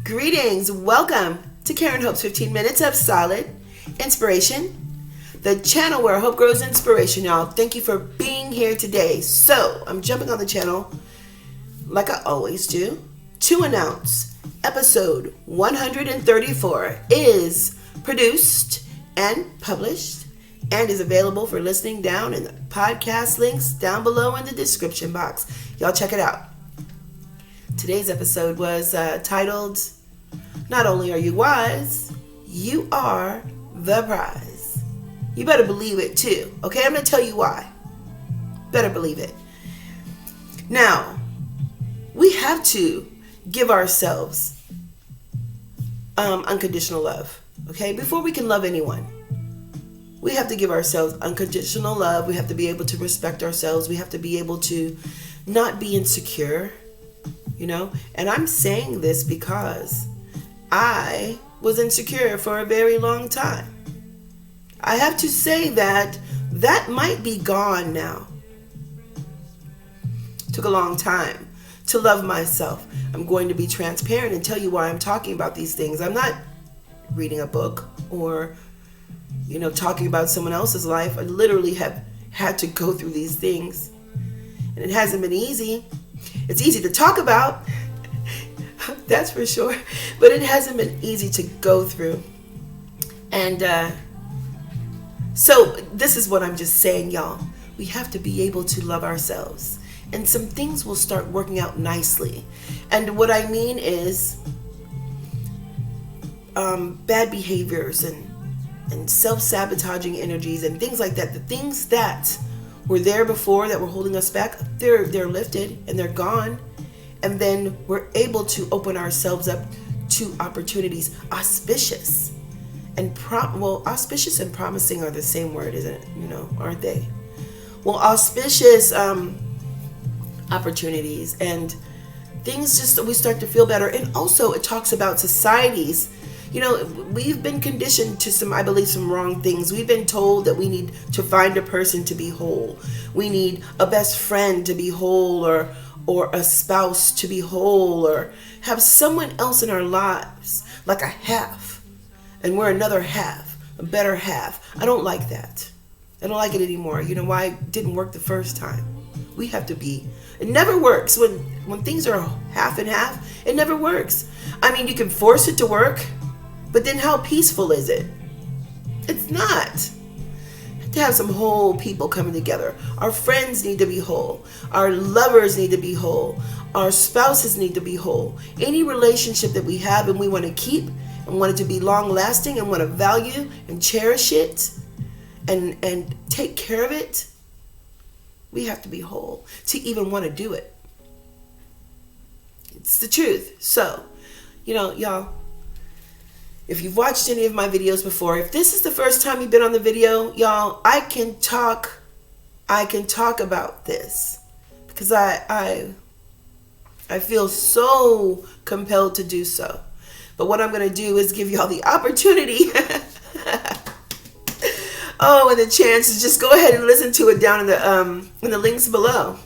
Greetings. Welcome to Karen Hope's 15 Minutes of Solid Inspiration, the channel where hope grows inspiration, y'all. Thank you for being here today. So, I'm jumping on the channel, like I always do, to announce episode 134 is produced and published and is available for listening down in the podcast links down below in the description box. Y'all check it out. Today's episode was titled, Not Only Are You Wise, You Are the Prize. You better believe it too, okay? I'm going to tell you why. Better believe it. Now, we have to give ourselves unconditional love, okay? Before we can love anyone, we have to give ourselves unconditional love. We have to be able to respect ourselves. We have to be able to not be insecure. You know, and I'm saying this because I was insecure for a very long time. I have to say that might be gone now. Took a long time to love myself. I'm going to be transparent and tell you why I'm talking about these things. I'm not reading a book or, talking about someone else's life. I literally have had to go through these things, and it hasn't been easy. It's easy to talk about, that's for sure, but it hasn't been easy to go through. And so this is what I'm just saying, y'all. We have to be able to love ourselves, and some things will start working out nicely. And what I mean is bad behaviors and self-sabotaging energies and things like that. The things that were there before that were holding us back, they're lifted and they're gone. And then we're able to open ourselves up to opportunities. Auspicious and auspicious and promising are the same word, isn't it? Aren't they? Well, auspicious opportunities and things, we start to feel better. And also it talks about societies. We've been conditioned to some wrong things. We've been told that we need to find a person to be whole. We need a best friend to be whole, or a spouse to be whole, or have someone else in our lives, like a half, and we're another half, a better half. I don't like that. I don't like it anymore. You know why? It didn't work the first time. We have to be. It never works when things are half and half. It never works. I mean, you can force it to work, but then how peaceful is it? It's not. To have some whole people coming together. Our friends need to be whole. Our lovers need to be whole. Our spouses need to be whole. Any relationship that we have and we want to keep and want it to be long lasting and want to value and cherish it and take care of it, we have to be whole to even want to do it. It's the truth. So, y'all, if you've watched any of my videos before, if this is the first time you've been on the video, y'all, I can talk about this because I feel so compelled to do so. But what I'm going to do is give y'all the opportunity and the chance to just go ahead and listen to it down in the links below.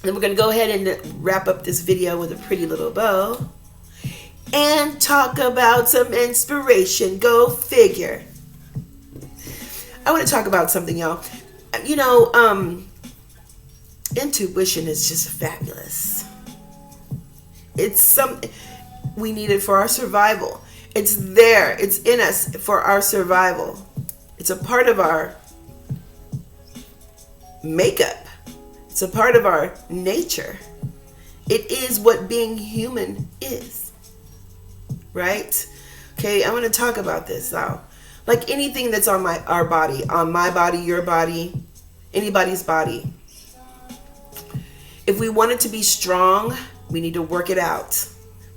Then we're going to go ahead and wrap up this video with a pretty little bow and talk about some inspiration. Go figure. I want to talk about something, y'all. Intuition is just fabulous. It's something we need it for our survival. It's there. It's in us for our survival. It's a part of our makeup. It's a part of our nature. It is what being human is. Right? Okay, I'm going to talk about this now. Like anything that's on our body, on my body, your body, anybody's body. If we want it to be strong, we need to work it out.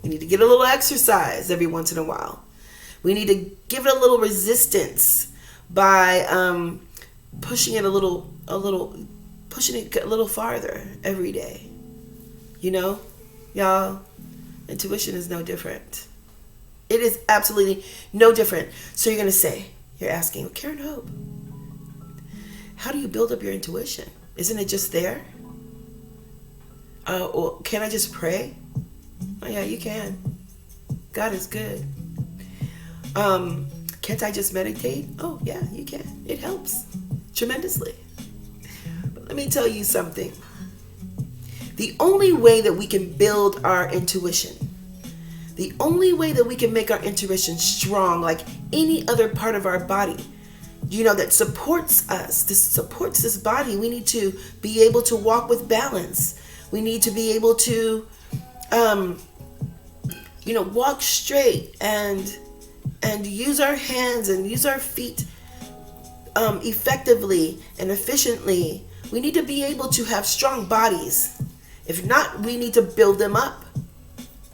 We need to get a little exercise every once in a while. We need to give it a little resistance by pushing it a little farther every day. Y'all, intuition is no different. It is absolutely no different. So you're asking, Karen Hope, how do you build up your intuition? Isn't it just there? Well, can I just pray? Oh yeah, you can. God is good. Can't I just meditate? Oh, yeah, you can. It helps tremendously. But let me tell you something. The only way that we can build our intuition, the only way that we can make our intuition strong, like any other part of our body, that supports us, this supports this body. We need to be able to walk with balance. We need to be able to, walk straight and use our hands and use our feet effectively and efficiently. We need to be able to have strong bodies. If not, we need to build them up.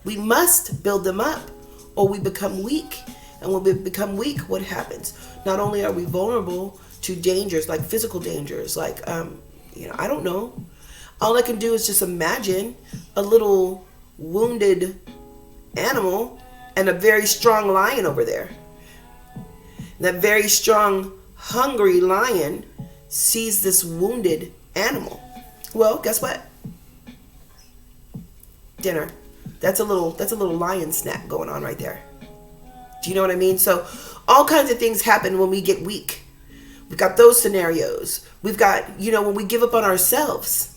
We must build them up or we become weak. And when we become weak, what happens? Not only are we vulnerable to dangers, like physical dangers, like, I don't know. All I can do is just imagine a little wounded animal and a very strong lion over there. That very strong, hungry lion sees this wounded animal. Well, guess what? Dinner. That's a little lion snack going on right there. Do you know what I mean? So all kinds of things happen when we get weak. We've got those scenarios. We've got, when we give up on ourselves.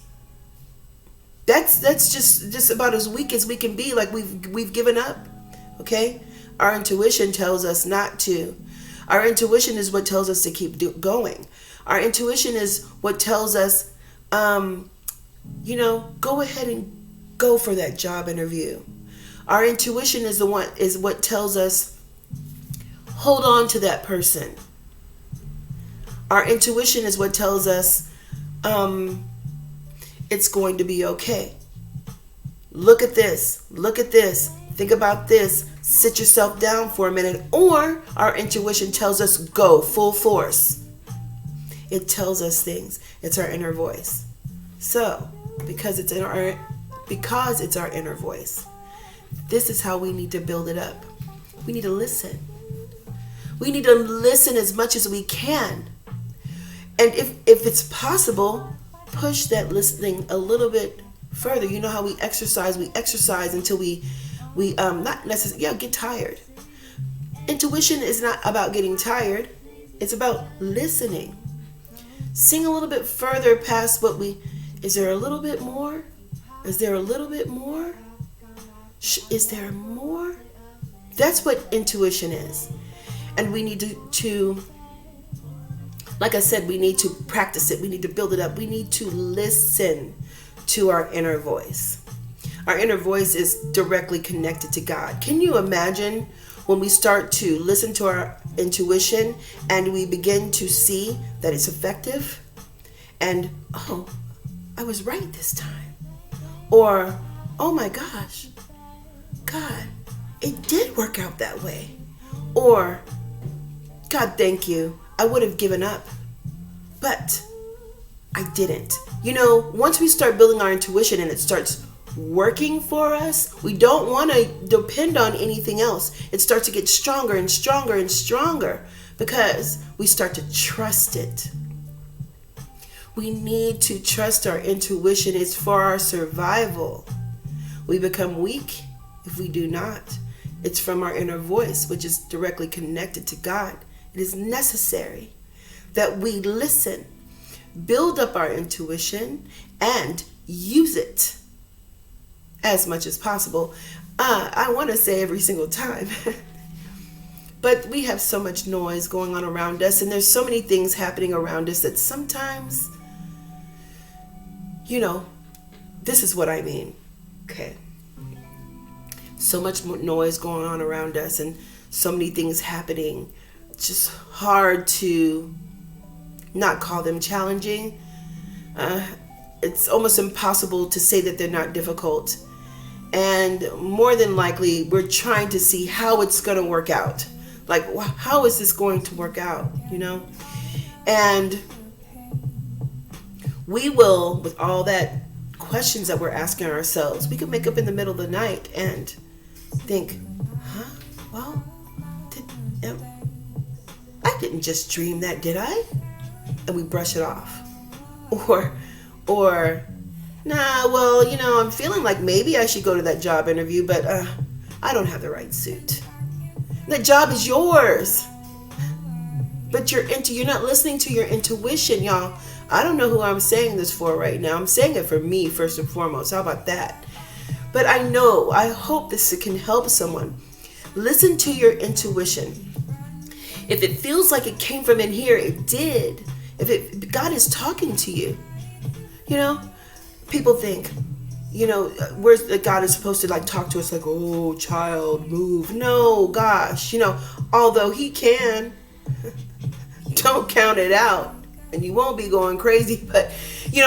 That's just about as weak as we can be. Like we've given up. Okay? Our intuition tells us not to. Our intuition is what tells us to keep going. Our intuition is what tells us, go ahead and go for that job interview. Our intuition is what tells us, hold on to that person. Our intuition is what tells us, it's going to be okay. Look at this. Think about this. Sit yourself down for a minute. Or our intuition tells us, go full force. It tells us things. It's our inner voice. So, because it's our inner voice, this is how we need to build it up. We need to listen. We need to listen as much as we can. And if it's possible, push that listening a little bit further. You know how we exercise until we not necessarily get tired. Intuition is not about getting tired. It's about listening. Sing a little bit further past is there a little bit more? Is there a little bit more? Is there more? That's what intuition is. And we need to, like I said, we need to practice it. We need to build it up. We need to listen to our inner voice. Our inner voice is directly connected to God. Can you imagine when we start to listen to our intuition and we begin to see that it's effective? And, oh, I was right this time. Or, oh my gosh, God, it did work out that way. Or, God, thank you. I would have given up, but I didn't. Once we start building our intuition and it starts working for us, we don't want to depend on anything else. It starts to get stronger and stronger and stronger because we start to trust it. We need to trust our intuition. It's for our survival. We become weak if we do not. It's from our inner voice, which is directly connected to God. It is necessary that we listen, build up our intuition, and use it as much as possible. I want to say every single time. But we have so much noise going on around us, and there's so many things happening around us that sometimes, this is what I mean. Okay. So much noise going on around us and so many things happening. It's just hard to not call them challenging. It's almost impossible to say that they're not difficult. And more than likely, we're trying to see how it's going to work out. Like, how is this going to work out, And we will, with all that questions that we're asking ourselves, we could make up in the middle of the night and think, well, I didn't just dream that, did I? And we brush it off. Or, nah, well, I'm feeling like maybe I should go to that job interview, but I don't have the right suit. That job is yours. But you're not listening to your intuition, y'all. I don't know who I'm saying this for right now. I'm saying it for me first and foremost. How about that? But I hope this can help someone. Listen to your intuition. If it feels like it came from in here, it did. If God is talking to you, people think, where's God is supposed to like talk to us like, oh, child, move. No, gosh, although he can, don't count it out. And you won't be going crazy. But,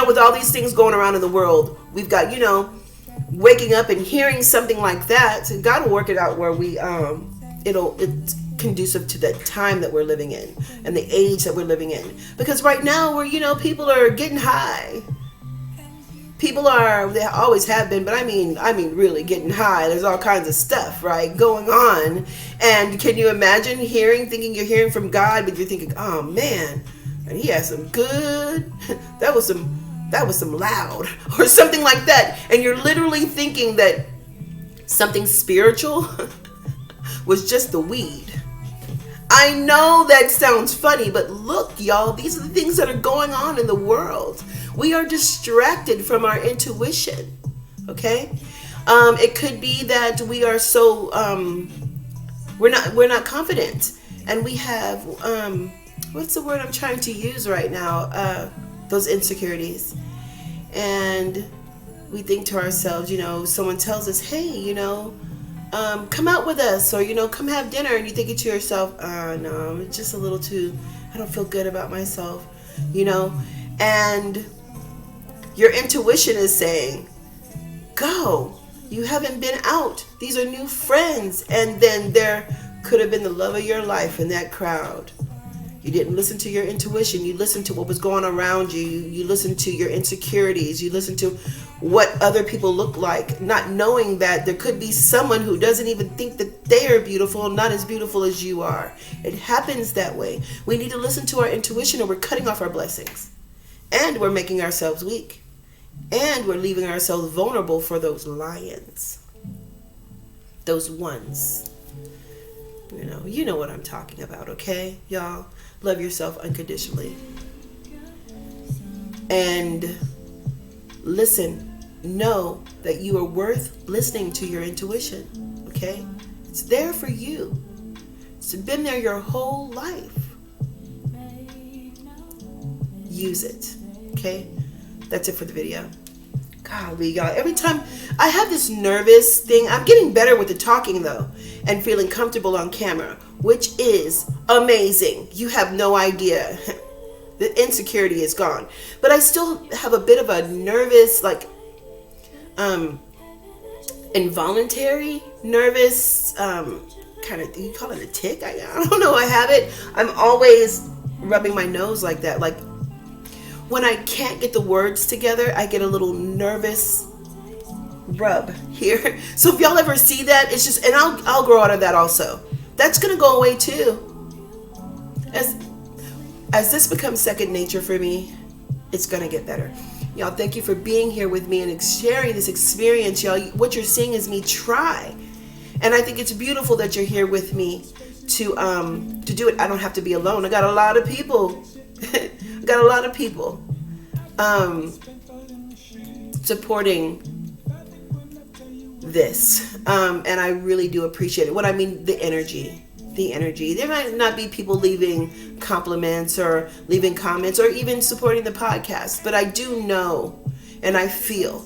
with all these things going around in the world, we've got, waking up and hearing something like that. And God will work it out where it's conducive to the time that we're living in and the age that we're living in. Because right now people are getting high. They always have been, but I mean really getting high. There's all kinds of stuff, right, going on. And can you imagine thinking you're hearing from God, but you're thinking, oh man, and he has some good, that was some loud, or something like that. And you're literally thinking that something spiritual was just the weed. I know that sounds funny, but look, y'all, these are the things that are going on in the world. We are distracted from our intuition, okay? It could be that we are so, we're not confident. And we have, what's the word I'm trying to use right now? Those insecurities. And we think to ourselves, someone tells us, hey, come out with us, or, come have dinner. And you're thinking to yourself, no, it's just a little too, I don't feel good about myself, and your intuition is saying, go, you haven't been out. These are new friends. And then there could have been the love of your life in that crowd. You didn't listen to your intuition. You listened to what was going around you. You listened to your insecurities. You listened to what other people look like, not knowing that there could be someone who doesn't even think that they are beautiful, not as beautiful as you are. It happens that way. We need to listen to our intuition, or we're cutting off our blessings. And we're making ourselves weak. And we're leaving ourselves vulnerable for those lions. Those ones. You know what I'm talking about, okay, y'all? Love yourself unconditionally. And listen, know that you are worth listening to your intuition, okay? It's there for you. It's been there your whole life. Use it, okay? That's it for the video. Golly, y'all. Every time I have this nervous thing, I'm getting better with the talking though, and feeling comfortable on camera, which is amazing. You have no idea. The insecurity is gone. But I still have a bit of a nervous, involuntary nervous, kind of, you call it a tick? I don't know. I have it. I'm always rubbing my nose like that. Like, when I can't get the words together, I get a little nervous rub here. So if y'all ever see that, it's just, and I'll grow out of that also. That's gonna go away too. As this becomes second nature for me, it's gonna get better. Y'all, thank you for being here with me and sharing this experience, y'all. What you're seeing is me try, and I think it's beautiful that you're here with me to do it. I don't have to be alone. I got a lot of people. Supporting this, and I really do appreciate it. What I mean, the energy. There might not be people leaving compliments or leaving comments or even supporting the podcast, but I do know and I feel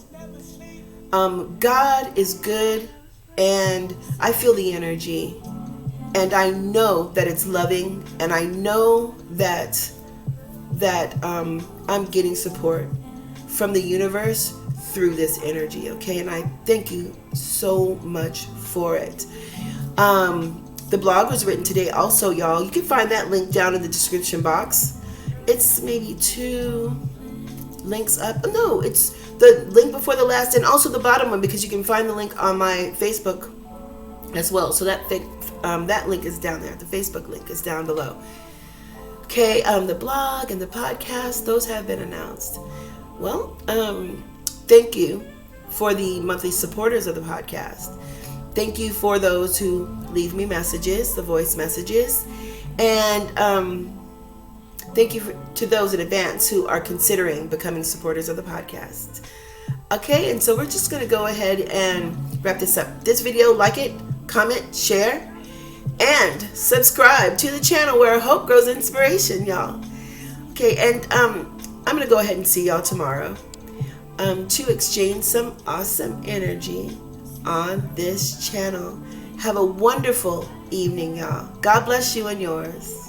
God is good, and I feel the energy, and I know that it's loving, and I know that I'm getting support from the universe through this energy, okay? And I thank you so much for it. The blog was written today also, y'all. You can find that link down in the description box. It's maybe 2 links up. No, it's the link before the last and also the bottom one, because you can find the link on my Facebook as well. So that link is down there. The Facebook link is down below. Okay, the blog and the podcast, those have been announced. Well, thank you for the monthly supporters of the podcast. Thank you for those who leave me messages, the voice messages. And thank you to those in advance who are considering becoming supporters of the podcast. Okay, and so we're just going to go ahead and wrap this up. This video, like it, comment, share, and subscribe to the channel where hope grows inspiration, y'all. Okay, and I'm going to go ahead and see y'all tomorrow to exchange some awesome energy on this channel. Have a wonderful evening, y'all. God bless you and yours.